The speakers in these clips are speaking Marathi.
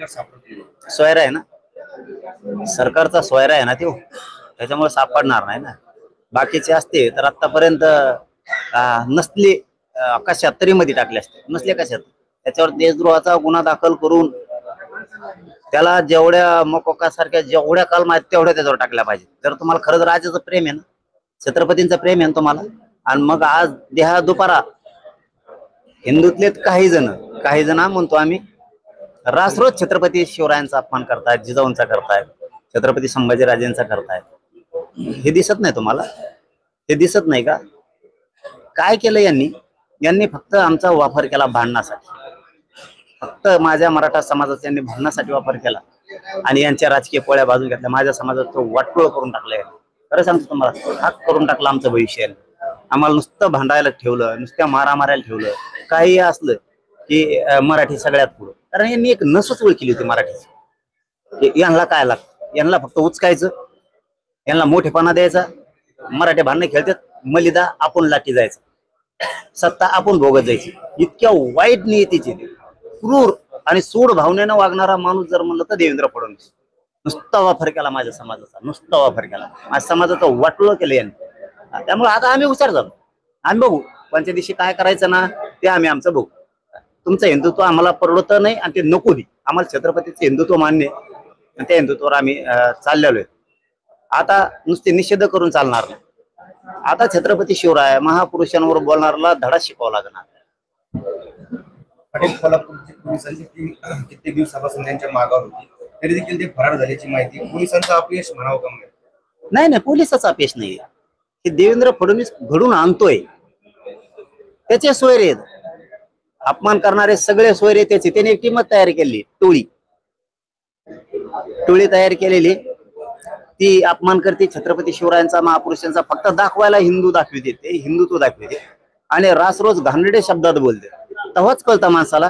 सरकार सापडतो? सोयरा आहे ना, सरकारचा सोयरा आहे ना तो, त्याच्यामुळे सापडणार नाही ना. बाकीचे असते तर आतापर्यंत नसले कशात तरी मध्ये टाकले असते, नसले कशात. त्याच्यावर देशद्रोहाचा गुन्हा दाखल करून त्याला जेवढ्या मकोकासारख्या जेवढ्या कलम आहेत तेवढ्या त्याच्यावर टाकल्या पाहिजे. जर तुम्हाला खरंच राजाचं प्रेम आहे ना, छत्रपतींचं प्रेम आहे ना तुम्हाला, आणि मग आज देहा दुपारा हिंदूतले काही जण म्हणतो आम्ही रासरोज छत्रपती शिवरायांचा अपमान करतायत, जिजाऊंचा करतायत, छत्रपती संभाजीराजेंचा करतायत. हे दिसत नाही तुम्हाला? हे दिसत नाही का? काय केलं यांनी फक्त आमचा वापर केला भांडणासाठी. फक्त माझ्या मराठा समाजाचा यांनी भांडणासाठी वापर केला आणि यांच्या राजकीय पोळ्या बाजून घेतल्या. माझ्या समाजाचं वाटोळ करून टाकलंय. खरं सांगतो तुम्हाला, हाक करून टाकलं आमचं भविष्य. आम्हाला नुसतं भांडायला ठेवलं, नुसत्या मारामारायला ठेवलं. काही असलं की मराठी सगळ्यात पुढं. कारण यांनी एक नसच ओळखली होती मराठीची. यांना काय लागतं? यांना फक्त उचकायचं, यांना मोठेपणा द्यायचा. मराठी भांडणं खेळतात, मलिदा आपण लाठी जायचं, सत्ता आपण भोगत जायची. इतक्या वाईट नियतीची, क्रूर आणि सूड भावनेनं वागणारा माणूस जर म्हणलं तर देवेंद्र फडणवीस. नुसता वापर केला माझ्या समाजाचा, नुसता वापर केला माझ्या समाजाचं वाटोळं केलं यांनी. त्यामुळे आता आम्ही हुशार झालो. आम्ही बघू पंच्या दिवशी काय करायचं ना, ते आम्ही आमचं बघू. तुमचं हिंदुत्व आम्हाला परवडत नाही आणि ते नको बी. आम्हाला छत्रपतीचं हिंदुत्व मान्य आहे आणि त्या हिंदुत्वावर आम्ही चाललेलो आहे. आता नुसते निषेध करून चालणार नाही. आता छत्रपती शिवराय महापुरुषांवर बोलणाऱ्याला धडा शिकवावा लागणार. पाटील, कोल्हापूरची पोलिसांची टीम कित्येक दिवसापासून त्यांच्या मागावर होती, तरी देखील ते फरार झाल्याची माहिती. पोलिसांचं अपयश म्हणावं का? नाही, पोलिसाचं अपयश नाहीये. हे देवेंद्र फडणवीस घडून आणतोय, त्याचे सोयरे आहेत. अपमान करणारे सगळे सोयरे त्याचे. त्याने एक टीमच तयार केली, टोळी तयार केलेली. ती अपमान करते छत्रपती शिवरायांचा, महापुरुषांचा. फक्त दाखवायला हिंदू दाखविते, ते हिंदुत्व दाखविते आणि रासरोज घाणेरडे शब्दात बोलते. तेव्हाच कळतं माणसाला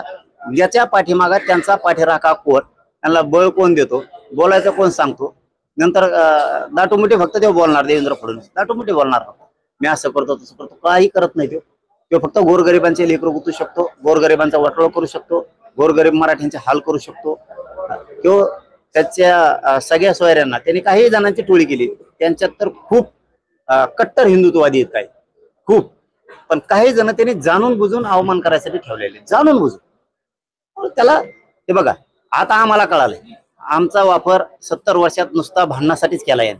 ज्याच्या पाठीमागा त्यांचा पाठीराखा कोण, त्यांना बळ कोण देतो, बोलायचं कोण सांगतो. नंतर दाटोमुठी फक्त ते बोलणार. देवेंद्र फडणवीस दाटोमुठी बोलणार, मी असं करतो तसं करतो. काही करत नाही तो फक्त गोरगरिबांचे लेकरं गुतू शकतो, गोरगरिबांचा वाटोळा करू शकतो, गोरगरीब मराठ्यांचे हाल करू शकतो. तो त्याच्या सगळ्या सोयऱ्यांना त्यांनी काही जणांची टोळी केली. त्यांच्यात तर खूप कट्टर हिंदुत्ववादी आहेत काही, खूप. पण काही जण त्यांनी जाणून बुजून अवमान करायसाठी ठेवलेले, जाणून बुजून. त्याला हे बघा, आता आम्हाला कळालंय आमचा वापर 70 वर्षात नुसता भांडणासाठीच केला आहे.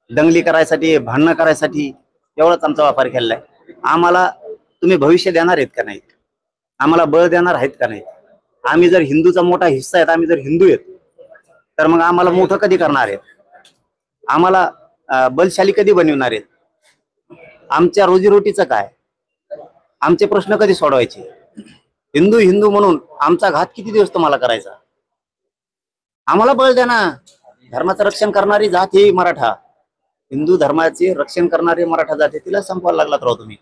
दंगली करायसाठी, भांडणं करायसाठी एवढाच आमचा वापर केलेला आहे. आम्हाला तुम्ही भविष्य देणार आहेत का नाही? आम्हाला बळ देणार आहेत का नाही? आम्ही जर हिंदूचा मोठा हिस्सा आहेत, आम्ही जर हिंदू आहेत, तर मग आम्हाला मोठं कधी करणार आहेत? आम्हाला बलशाली कधी बनवणार आहेत? आमच्या रोजीरोटीचं काय? आमचे प्रश्न कधी सोडवायचे? हिंदू म्हणून आमचा घात किती दिवस तुम्हाला करायचा? आम्हाला बळ द्या ना. धर्माचं रक्षण करणारी जात ही मराठा, हिंदू धर्माचे रक्षण करणारी मराठा जाते. तिला संपवायला लागलात राव तुम्ही,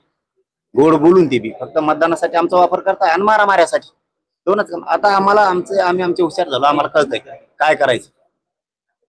गोड बोलून. ती बी फक्त मतदानासाठी आमचा वापर करताय आणि मारामाऱ्यासाठी. दोनच. आता आम्हाला आम्ही आमचे हुशार झालो, आम्हाला कळतंय काय करायचं.